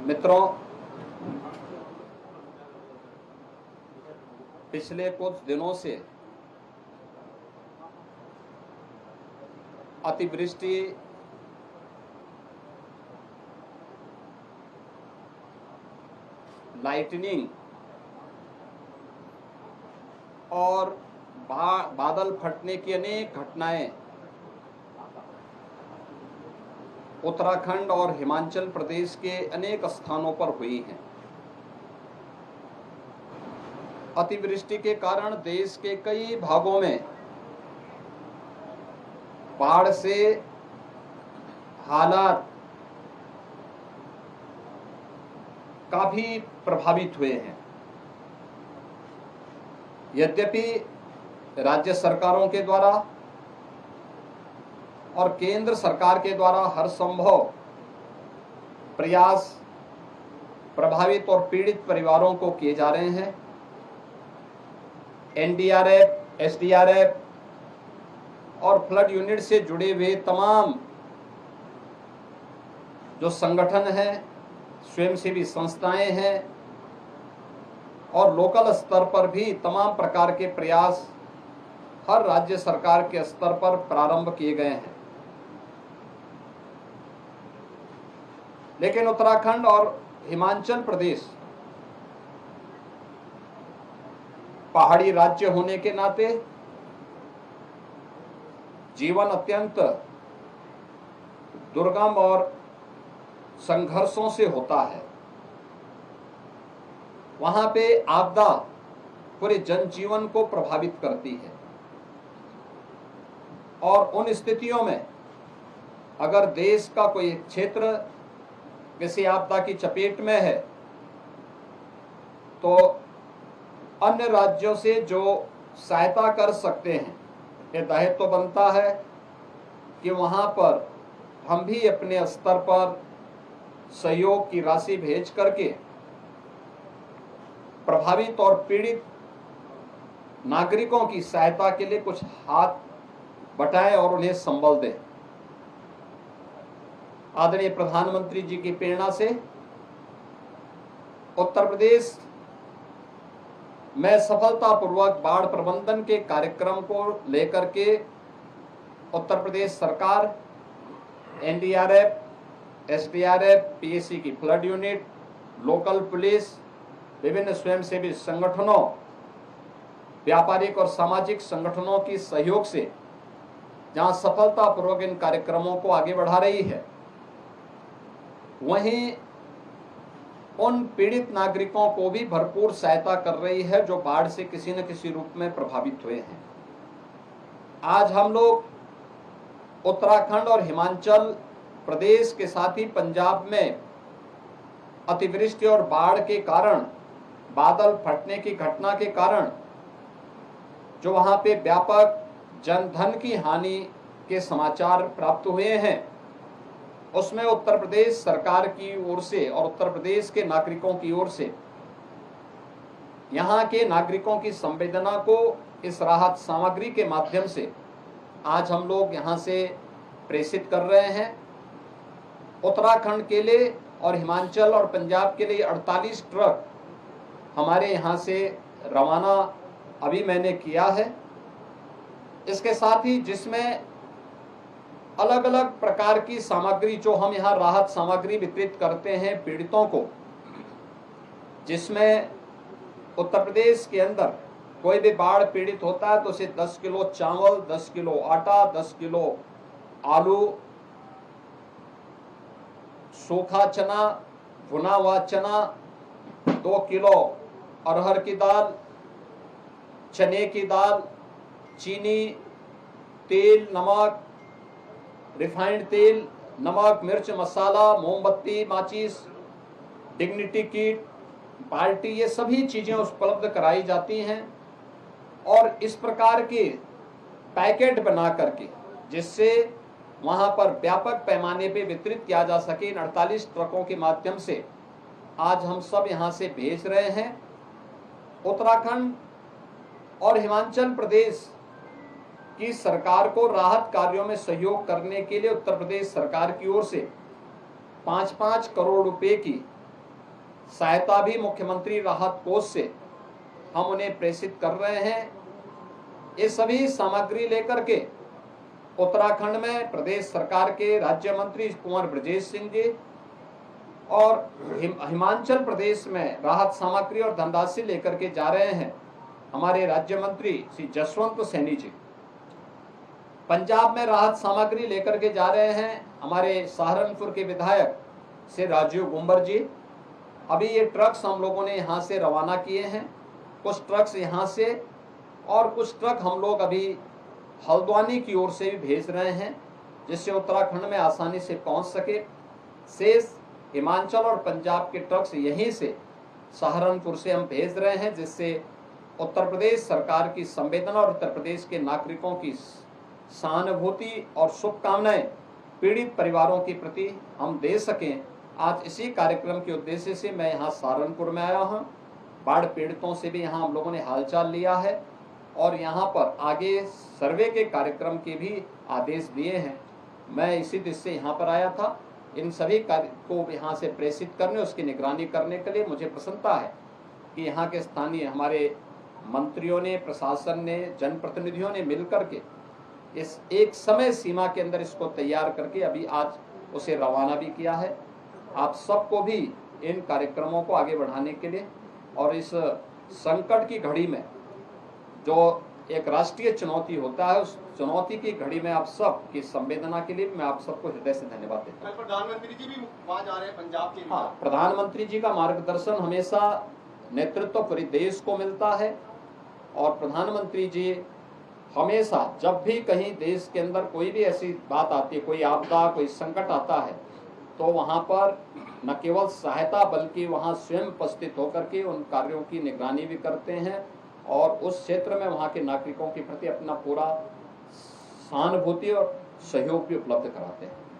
मित्रों, पिछले कुछ दिनों से अतिवृष्टि, लाइटनिंग और बादल फटने की अनेक घटनाएं उत्तराखंड और हिमाचल प्रदेश के अनेक स्थानों पर हुई हैं। अतिवृष्टि के कारण देश के कई भागों में बाढ़ से हालात काफी प्रभावित हुए हैं। यद्यपि राज्य सरकारों के द्वारा और केंद्र सरकार के द्वारा हर संभव प्रयास प्रभावित और पीड़ित परिवारों को किए जा रहे हैं। एनडीआरएफ, एसडीआरएफ और फ्लड यूनिट से जुड़े हुए तमाम जो संगठन हैं, स्वयंसेवी संस्थाएं हैं और लोकल स्तर पर भी तमाम प्रकार के प्रयास हर राज्य सरकार के स्तर पर प्रारंभ किए गए हैं। लेकिन उत्तराखंड और हिमाचल प्रदेश पहाड़ी राज्य होने के नाते जीवन अत्यंत दुर्गम और संघर्षों से होता है। वहां पे आपदा पूरे जनजीवन को प्रभावित करती है और उन स्थितियों में अगर देश का कोई क्षेत्र किसी आपदा की चपेट में है तो अन्य राज्यों से जो सहायता कर सकते हैं, ये दायित्व तो बनता है कि वहां पर हम भी अपने स्तर पर सहयोग की राशि भेज करके प्रभावित और पीड़ित नागरिकों की सहायता के लिए कुछ हाथ बटाएं और उन्हें संबल दें। आदरणीय प्रधानमंत्री जी की प्रेरणा से उत्तर प्रदेश में सफलतापूर्वक बाढ़ प्रबंधन के कार्यक्रम को लेकर के उत्तर प्रदेश सरकार, एनडीआरएफ, एसडीआरएफ, पीएसी की फ्लड यूनिट, लोकल पुलिस, विभिन्न स्वयंसेवी संगठनों, व्यापारिक और सामाजिक संगठनों की सहयोग से जहां सफलतापूर्वक इन कार्यक्रमों को आगे बढ़ा रही है, वहीं उन पीड़ित नागरिकों को भी भरपूर सहायता कर रही है जो बाढ़ से किसी न किसी रूप में प्रभावित हुए हैं। आज हम लोग उत्तराखंड और हिमाचल प्रदेश के साथ ही पंजाब में अतिवृष्टि और बाढ़ के कारण, बादल फटने की घटना के कारण जो वहां पे व्यापक जनधन की हानि के समाचार प्राप्त हुए हैं, उसमें उत्तर प्रदेश सरकार की ओर से और उत्तर प्रदेश के नागरिकों की ओर से यहाँ के नागरिकों की संवेदना को इस राहत सामग्री के माध्यम से आज हम लोग यहाँ से प्रेषित कर रहे हैं। उत्तराखंड के लिए और हिमाचल और पंजाब के लिए 48 ट्रक हमारे यहाँ से रवाना अभी मैंने किया है। इसके साथ ही जिसमें अलग अलग प्रकार की सामग्री जो हम यहाँ राहत सामग्री वितरित करते हैं पीड़ितों को, जिसमें उत्तर प्रदेश के अंदर कोई भी बाढ़ पीड़ित होता है तो उसे 10 किलो चावल, 10 किलो आटा, 10 किलो आलू, सूखा चना, भुना हुआ चना, 2 किलो अरहर की दाल, चने की दाल, चीनी, तेल, नमक, रिफाइंड तेल, नमक, मिर्च, मसाला, मोमबत्ती, माचिस, डिग्निटी किट, बाल्टी, ये सभी चीजें उपलब्ध कराई जाती हैं और इस प्रकार के पैकेट बना करके जिससे वहां पर व्यापक पैमाने पे वितरित किया जा सके। इन 48 ट्रकों के माध्यम से आज हम सब यहां से भेज रहे हैं। उत्तराखंड और हिमाचल प्रदेश की सरकार को राहत कार्यों में सहयोग करने के लिए उत्तर प्रदेश सरकार की ओर से 5-5 करोड़ रुपए की सहायता भी मुख्यमंत्री राहत कोष से हम उन्हें प्रेषित कर रहे हैं। ये सभी सामग्री लेकर के उत्तराखंड में प्रदेश सरकार के राज्य मंत्री कुंवर ब्रजेश सिंह जी और हिमाचल प्रदेश में राहत सामग्री और धनराशि लेकर के जा रहे हैं हमारे राज्य मंत्री श्री जसवंत सैनी जी। पंजाब में राहत सामग्री लेकर के जा रहे हैं हमारे सहारनपुर के विधायक श्री राजीव गुंबर जी। अभी ये ट्रक्स हम लोगों ने यहाँ से रवाना किए हैं, कुछ ट्रक्स यहाँ से और कुछ ट्रक हम लोग अभी हल्द्वानी की ओर से भी भेज रहे हैं, जिससे उत्तराखंड में आसानी से पहुंच सके। शेष हिमाचल और पंजाब के ट्रक्स यहीं से सहारनपुर से हम भेज रहे हैं, जिससे उत्तर प्रदेश सरकार की संवेदना और उत्तर प्रदेश के नागरिकों की सहानुभूति और शुभकामनाएं पीड़ित परिवारों के प्रति हम दे सकें। आज इसी कार्यक्रम के उद्देश्य से मैं यहाँ सहारनपुर में आया हूँ। बाढ़ पीड़ितों से भी यहाँ हम लोगों ने हालचाल लिया है और यहाँ पर आगे सर्वे के कार्यक्रम के भी आदेश दिए हैं। मैं इसी दृष्टि से यहाँ पर आया था। इन सभी कार्य को यहाँ से प्रेषित करने, उसकी निगरानी करने के लिए मुझे प्रसन्नता है कि यहाँ के स्थानीय हमारे मंत्रियों ने, प्रशासन ने, जनप्रतिनिधियों ने मिलकर के इस एक समय सीमा के अंदर इसको तैयार करके अभी आज उसे रवाना भी किया है। आप सबको भी इन कार्यक्रमों को आगे बढ़ाने के लिए और इस संकट की घड़ी में जो एक राष्ट्रीय चुनौती होता है, उस चुनौती की घड़ी में आप सब की संवेदना के लिए मैं आप सबको हृदय से धन्यवाद देता हूँ। प्रधानमंत्री जी भी वहाँ जा रहे हैं पंजाब के लिए। हाँ, प्रधानमंत्री जी का मार्गदर्शन हमेशा नेतृत्व पूरे देश को मिलता है और प्रधानमंत्री जी हमेशा जब भी कहीं देश के अंदर कोई भी ऐसी बात आती है, कोई आपदा, कोई संकट आता है, तो वहाँ पर न केवल सहायता बल्कि वहाँ स्वयं उपस्थित होकर के उन कार्यों की निगरानी भी करते हैं और उस क्षेत्र में वहाँ के नागरिकों के प्रति अपना पूरा सहानुभूति और सहयोग भी उपलब्ध कराते हैं।